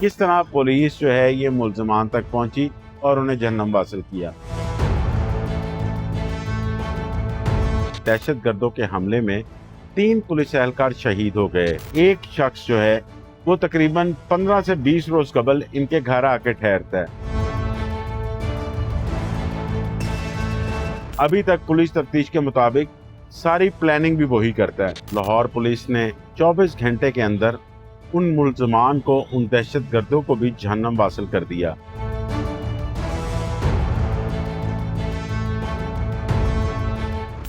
किस तरह पुलिस जो है ये मुल्ज़मान तक पहुंची और उन्हें जहन्नम वासिल किया। दहशत गर्दों के हमले में 3 पुलिस एहलकार शहीद हो गए। एक शख्स जो है वो तकरीबन 15 से 20 रोज कबल इनके घर आके ठहरता है। अभी तक पुलिस तफ्तीश के मुताबिक सारी प्लानिंग भी वही करता है। लाहौर पुलिस ने 24 घंटे के अंदर उन मुल्ज़मान को, उन दहशत गर्दों को भी जहन्नम वासिल कर दिया।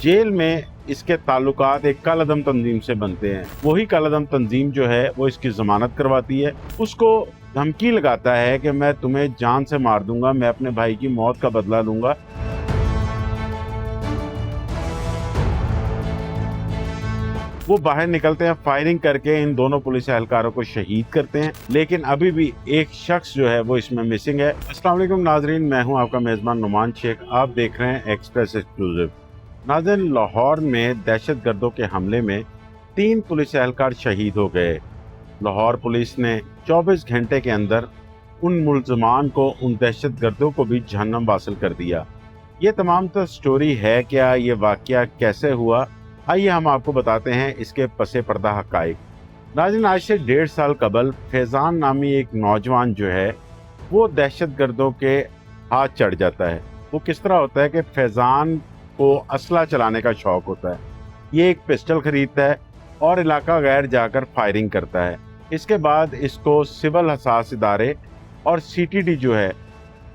जेल में इसके ताल्लुकात एक कालादम तंजीम से बनते हैं। वही कालादम तंजीम जो है वो इसकी जमानत करवाती है। उसको धमकी लगाता है कि मैं तुम्हें जान से मार दूंगा, मैं अपने भाई की मौत का बदला लूंगा। वो बाहर निकलते हैं, फायरिंग करके इन दोनों पुलिस एहलकारों को शहीद करते हैं। लेकिन अभी भी एक शख्स जो है वो इसमें मिसिंग है। अस्सलाम वालेकुम नाजरीन, मैं हूं आपका मेज़बान नुमान शेख। आप देख रहे हैं एक्सप्रेस एक्सक्लूसिव। नाज़रीन, लाहौर में दहशत गर्दों के हमले में 3 पुलिस एहलकार शहीद हो गए। लाहौर पुलिस ने 24 घंटे के अंदर उन मुल्ज़मान को, उन दहशत गर्दों को भी जहन्नम वासिल कर दिया। ये तमाम तो स्टोरी है क्या, ये वाक़या कैसे हुआ, आइए हम आपको बताते हैं इसके पसे पर्दा हक़ाइक़। नाज़रीन, आज से 1.5 साल कबल फैज़ान नामी एक नौजवान जो है वो दहशत गर्दों के हाथ चढ़ जाता है। वो किस तरह होता है कि फैज़ान को असला चलाने का शौक होता है। ये एक पिस्टल खरीदता है और इलाका गैर जाकर फायरिंग करता है। इसके बाद इसको सिविल हसास इदारे और CTD जो है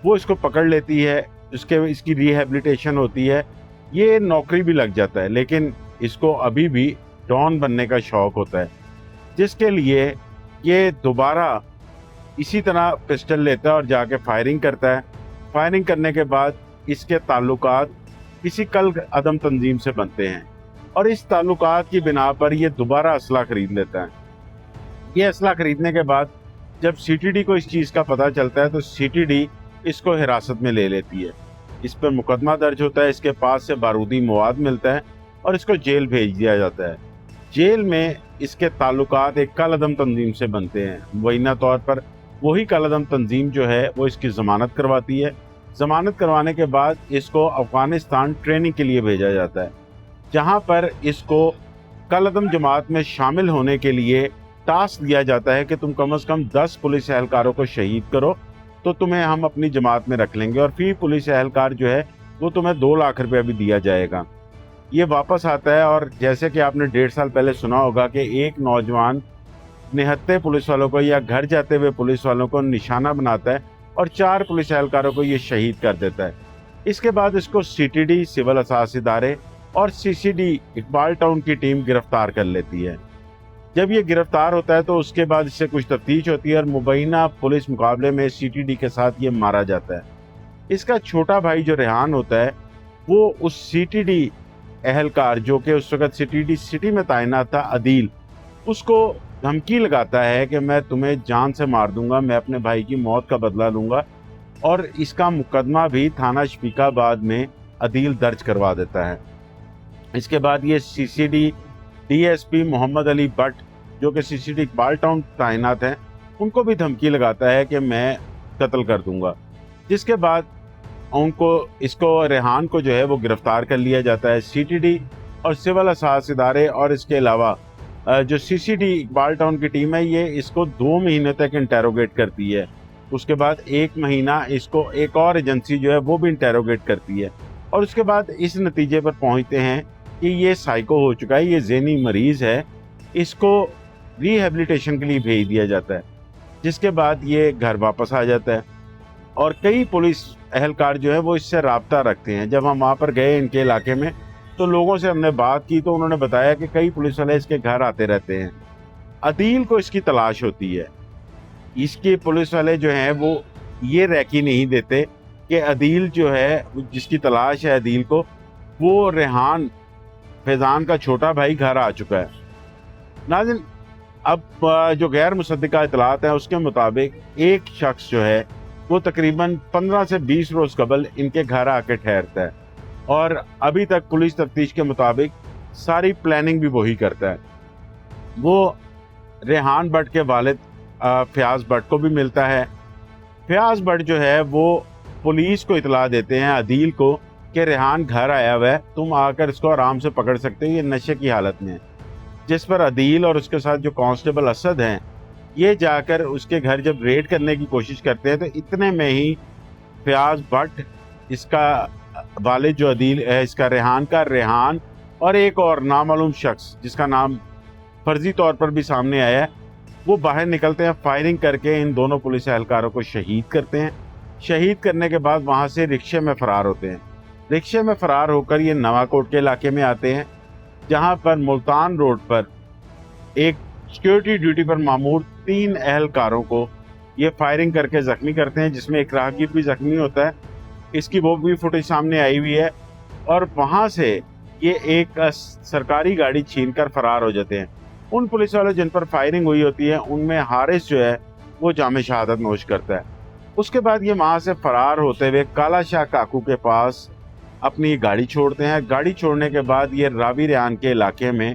वो इसको पकड़ लेती है। इसकी रिहेबिलिटेशन होती है, ये नौकरी भी लग जाता है। लेकिन इसको अभी भी डॉन बनने का शौक होता है, जिसके लिए ये दोबारा इसी तरह पिस्टल लेता है और जाके फायरिंग करता है। फायरिंग करने के बाद इसके ताल्लुकात किसी कल अदम तंजीम से बनते हैं और इस ताल्लुकात की बिना पर ये दोबारा असला खरीद लेता है। ये असला खरीदने के बाद जब CTD को इस चीज़ का पता चलता है तो CTD इसको हिरासत में ले लेती है। इस पर मुकदमा दर्ज होता है, इसके पास से बारूदी मवाद मिलता है और इसको जेल भेज दिया जाता है। जेल में इसके ताल्लुकात एक कालादम तंजीम से बनते हैं। मुबैना तौर पर वही कालादम तंजीम जो है वो इसकी ज़मानत करवाती है। ज़मानत करवाने के बाद इसको अफ़गानिस्तान ट्रेनिंग के लिए भेजा जाता है, जहां पर इसको कालादम जमात में शामिल होने के लिए टास्क दिया जाता है कि तुम कम से कम 10 पुलिस एहलकारों को शहीद करो तो तुम्हें हम अपनी जमात में रख लेंगे और फिर पुलिस एहलकार जो है वो तुम्हें 2 लाख रुपया भी दिया जाएगा। ये वापस आता है और जैसे कि आपने 1.5 साल पहले सुना होगा कि एक नौजवान निहत्ते पुलिस वालों को या घर जाते हुए पुलिस वालों को निशाना बनाता है और 4 पुलिस एहलकारों को ये शहीद कर देता है। इसके बाद इसको CTD सिविल हसास इदारे और CCD इकबाल टाउन की टीम गिरफ्तार कर लेती है। जब ये गिरफ्तार होता है तो उसके बाद इससे कुछ तफ्तीश होती है और मुबैना पुलिस मुकाबले में CTD के साथ ये मारा जाता है। इसका छोटा भाई जो रेहान होता है वो उस CTD एहलकार जो कि उस वक्त CTD सिटी में तैनात था, अदील, उसको धमकी लगाता है कि मैं तुम्हें जान से मार दूंगा, मैं अपने भाई की मौत का बदला लूंगा। और इसका मुकदमा भी थाना शफीकाबाद में अदील दर्ज करवा देता है। इसके बाद ये CCD DSP मोहम्मद अली भट्ट जो कि CCD इकबाल टाउन तैनात हैं, उनको भी धमकी लगाता है कि मैं कत्ल कर दूंगा। जिसके बाद इसको रेहान को जो है वो गिरफ्तार कर लिया जाता है। CTD और सिविल हसास इदारे और इसके अलावा जो CCD इकबाल टाउन की टीम है ये इसको 2 महीने तक इंटेरोगेट करती है। उसके बाद 1 महीना इसको एक और एजेंसी जो है वो भी इंटेरोगेट करती है और उसके बाद इस नतीजे पर पहुंचते हैं कि ये साइको हो चुका है, ये ज़हनी मरीज़ है, इसको रिहेबिलिटेशन के लिए भेज दिया जाता है। जिसके बाद ये घर वापस आ जाता है और कई पुलिस एहलकार जो है वो इससे राब्ता रखते हैं। जब हम वहाँ पर गए इनके इलाके में तो लोगों से हमने बात की तो उन्होंने बताया कि कई पुलिस वाले इसके घर आते रहते हैं। अदील को इसकी तलाश होती है। इसके पुलिस वाले जो हैं वो ये रैकी नहीं देते कि अदील जो है जिसकी तलाश है अदील को, वो रेहान फैज़ान का छोटा भाई घर आ चुका है। नाज़रीन, अब जो गैर मुसद्दिका इतलात हैं उसके मुताबिक एक शख्स जो है वो तकरीबन 15 से 20 रोज कबल इनके घर आके ठहरता है और अभी तक पुलिस तफ्तीश के मुताबिक सारी प्लानिंग भी वही करता है। वो रेहान भट्ट के वालिद फयाज भट्ट को भी मिलता है। फयाज भट्ट जो है वो पुलिस को इतला देते हैं अदील को कि रेहान घर आया हुआ है, तुम आकर इसको आराम से पकड़ सकते हो, ये नशे की हालत में है। जिस पर अदील और उसके साथ जो कांस्टेबल असद हैं ये जाकर उसके घर जब रेड करने की कोशिश करते हैं तो इतने में ही फयाज भट्ट, इसका वालिद जो अदील है, इसका रेहान और एक और नामालूम शख्स जिसका नाम फर्जी तौर पर भी सामने आया है, वो बाहर निकलते हैं। फायरिंग करके इन दोनों पुलिस एहलकारों को शहीद करते हैं। शहीद करने के बाद वहाँ से रिक्शे में फ़रार होते हैं। रिक्शे में फ़रार होकर ये नवाकोट के इलाके में आते हैं, जहाँ पर मुल्तान रोड पर एक सिक्योरिटी ड्यूटी पर मामूर 3 एहलकारों को ये फायरिंग करके ज़ख्मी करते हैं, जिसमें एक राहगीर भी ज़ख्मी होता है। इसकी वो भी फुटेज सामने आई हुई है। और वहाँ से ये एक सरकारी गाड़ी छीनकर फरार हो जाते हैं। उन पुलिस वालों जिन पर फायरिंग हुई होती है उनमें हारिस जो है वो जामे शहादत नोश करता है। उसके बाद ये वहाँ से फरार होते हुए काला शाह काकू के पास अपनी गाड़ी छोड़ते हैं। गाड़ी छोड़ने के बाद ये रावी रेहान के इलाके में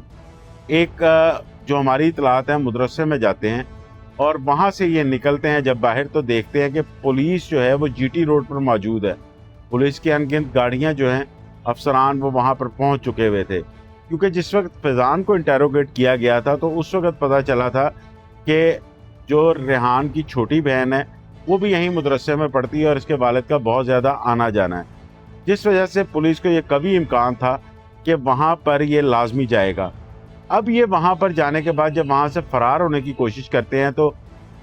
एक जो हमारी इतलात है मदरसे में जाते हैं और वहाँ से ये निकलते हैं। जब बाहर तो देखते हैं कि पुलिस जो है वो जीटी रोड पर मौजूद है। पुलिस की अनगिनत गाड़ियाँ जो हैं, अफसरान वो वहाँ पर पहुँच चुके हुए थे, क्योंकि जिस वक्त फैज़ान को इंटेरोगेट किया गया था तो उस वक्त पता चला था कि जो रेहान की छोटी बहन है वो भी यहीं मदरसे में पढ़ती है और इसके वालिद का बहुत ज़्यादा आना जाना है, जिस वजह से पुलिस को ये कभी इम्कान था कि वहाँ पर ये लाजमी जाएगा। अब ये वहाँ पर जाने के बाद जब वहाँ से फ़रार होने की कोशिश करते हैं तो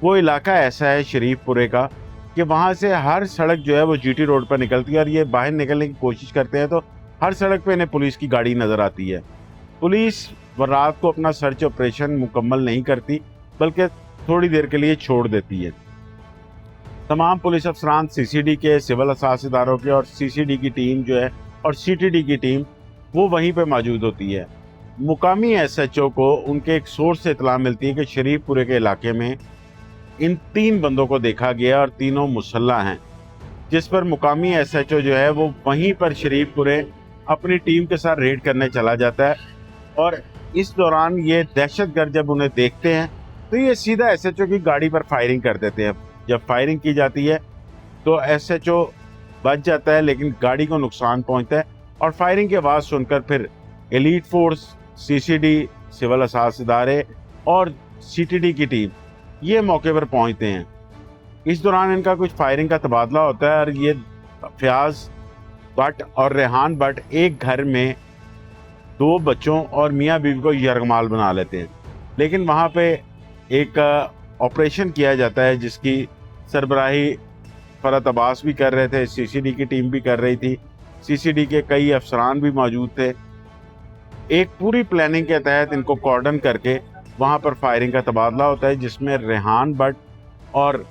वो इलाका ऐसा है शरीफपुरे का कि वहाँ से हर सड़क जो है वो जीटी रोड पर निकलती है और ये बाहर निकलने की कोशिश करते हैं तो हर सड़क पे इन्हें पुलिस की गाड़ी नज़र आती है। पुलिस रात को अपना सर्च ऑपरेशन मुकम्मल नहीं करती बल्कि थोड़ी देर के लिए छोड़ देती है। तमाम पुलिस अफसरान सीसीडी के, सिविल असास इदारों के और सीसीडी की टीम जो है और सीटीडी की टीम वो वहीं पे मौजूद होती है। मुकामी एसएचओ को उनके एक सोर्स से इतला मिलती है कि शरीफपुरे के इलाके में इन 3 बंदों को देखा गया और तीनों मुसल्ला हैं, जिस पर मुकामी एसएचओ जो है वो वहीं पर शरीफपुरे अपनी टीम के साथ रेड करने चला जाता है। और इस दौरान ये दहशतगर्द जब उन्हें देखते हैं तो ये सीधा एसएचओ की गाड़ी पर फायरिंग कर देते हैं। जब फायरिंग की जाती है तो एसएचओ बच जाता है लेकिन गाड़ी को नुकसान पहुंचता है और फायरिंग की आवाज़ सुनकर फिर एलीट फोर्स, सीसीडी, सिविल असास इदारे और सीटीडी की टीम ये मौके पर पहुंचते हैं। इस दौरान इनका कुछ फायरिंग का तबादला होता है और ये फयाज भट्ट और रेहान भट्ट एक घर में 2 बच्चों और मियाँ बीवी को यरगमाल बना लेते हैं। लेकिन वहाँ पे एक ऑपरेशन किया जाता है जिसकी सरबराही फरत अब्बास भी कर रहे थे, सीसीडी की टीम भी कर रही थी, सीसीडी के कई अफसरान भी मौजूद थे। एक पूरी प्लानिंग के तहत इनको कॉर्डन करके वहाँ पर फायरिंग का तबादला होता है, जिसमें रेहान भट्ट और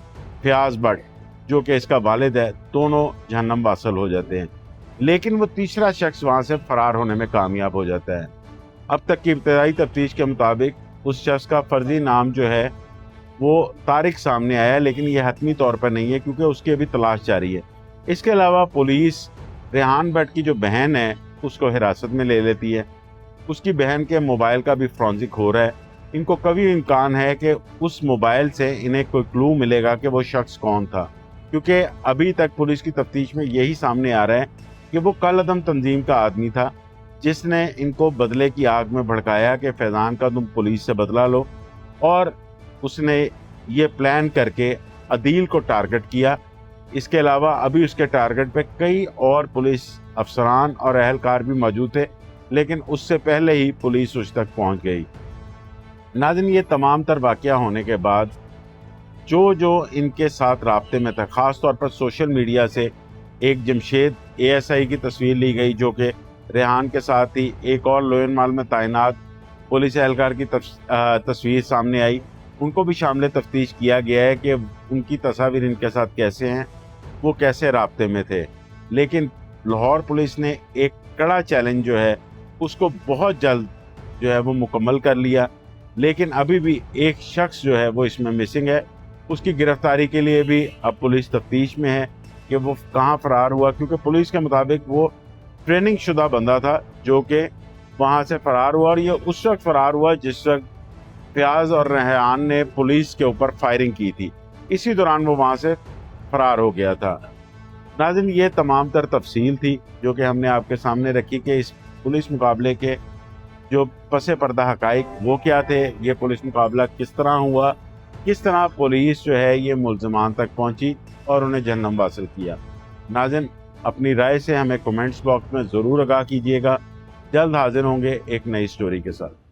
फयाज भट्ट जो कि इसका वालिद है दोनों जहन्नम वासल हो जाते हैं। लेकिन वो तीसरा शख्स वहाँ से फरार होने में कामयाब हो जाता है। अब तक की इब्तदाई तफ्तीश के मुताबिक उस शख्स का फर्जी नाम जो है वो तारिक सामने आया है, लेकिन ये हतमी तौर पर नहीं है क्योंकि उसकी अभी तलाश जारी है। इसके अलावा पुलिस रेहान भट्ट की जो बहन है उसको हिरासत में ले लेती है। उसकी बहन के मोबाइल का भी फॉरेंसिक हो रहा है। इनको कभी इम्कान है कि उस मोबाइल से इन्हें कोई क्लू मिलेगा कि वो शख्स कौन था, क्योंकि अभी तक पुलिस की तफ्तीश में यही सामने आ रहा है कि वो कलअदम तंजीम का आदमी था जिसने इनको बदले की आग में भड़काया कि फैज़ान का तुम पुलिस से बदला लो, और उसने ये प्लान करके अदील को टारगेट किया। इसके अलावा अभी उसके टारगेट पे कई और पुलिस अफसरान और अहलकार भी मौजूद थे, लेकिन उससे पहले ही पुलिस उस तक पहुंच गई। नाज़रीन, ये तमाम तर वाक़या होने के बाद जो इनके साथ राब्ते में था, ख़ास तौर पर सोशल मीडिया से एक जमशेद एएसआई की तस्वीर ली गई जो कि रेहान के साथ ही एक और लोयन माल में तैनात पुलिस एहलकार की तस्वीर सामने आई। उनको भी शामिल तफ्तीश किया गया है कि उनकी तस्वीर इनके साथ कैसे हैं, वो कैसे राब्ते में थे। लेकिन लाहौर पुलिस ने एक कड़ा चैलेंज जो है उसको बहुत जल्द जो है वो मुकम्मल कर लिया, लेकिन अभी भी एक शख्स जो है वो इसमें मिसिंग है। उसकी गिरफ्तारी के लिए भी अब पुलिस तफ्तीश में है कि वो कहाँ फ़रार हुआ, क्योंकि पुलिस के मुताबिक वो ट्रेनिंग शुदा बंदा था जो कि वहाँ से फ़रार हुआ, और ये उस वक्त फ़रार हुआ जिस वक्त फयाज और रेहान ने पुलिस के ऊपर फायरिंग की थी। इसी दौरान वो वहाँ से फरार हो गया था। नाज़रीन, ये तमाम तर तफसील थी जो कि हमने आपके सामने रखी कि इस पुलिस मुकाबले के जो पसे पर्दा हकाइक वो क्या थे, ये पुलिस मुकाबला किस तरह हुआ, किस तरह पुलिस जो है ये मुल्ज़मान तक पहुंची और उन्हें जहन्नम हासिल किया। नाज़रीन, अपनी राय से हमें कमेंट्स बॉक्स में ज़रूर आगाह कीजिएगा। जल्द हाजिर होंगे एक नई स्टोरी के साथ।